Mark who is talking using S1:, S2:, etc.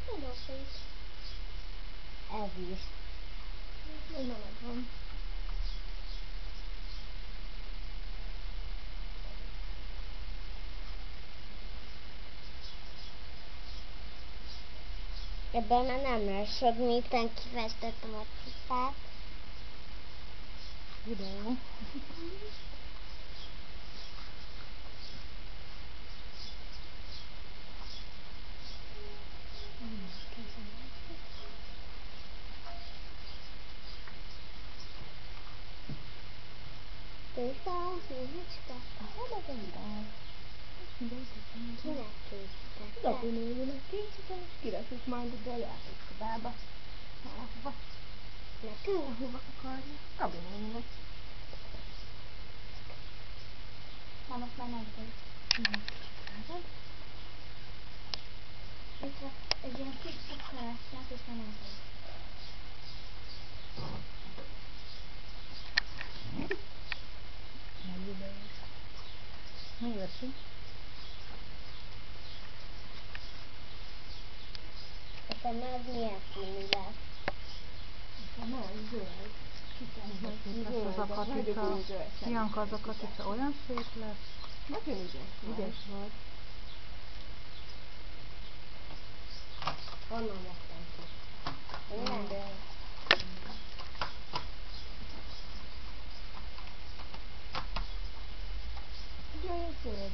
S1: Nagyon szép. Ez is.
S2: Még nem megvan.
S1: Ebben már nem lesz sok, miután kifestettem a csipát.
S2: Videó.
S1: Készben húzicska?
S2: Aha, de minden.
S1: Kinek készítetted?
S2: Gabi néninek készítem, és kirakjuk majd ide a játékszobába. Valahova.
S1: Nekünk?
S2: Ahova akarja. Gabi néninek.
S1: Na most már nem kész. Csak egy ilyen kis sokkalásnak, és már nem kész.
S2: Nagy videó. Mi veszik?
S1: És a meg milyen színű lesz?
S2: Nem, zöld.
S3: Szép lesz az a katica. Bianca, az a katica olyan szép lesz.
S2: Nagyon ügyes vagy.
S3: Ügyes vagy.
S1: Honnan vettem ki? Minden.
S2: Nagyon szép.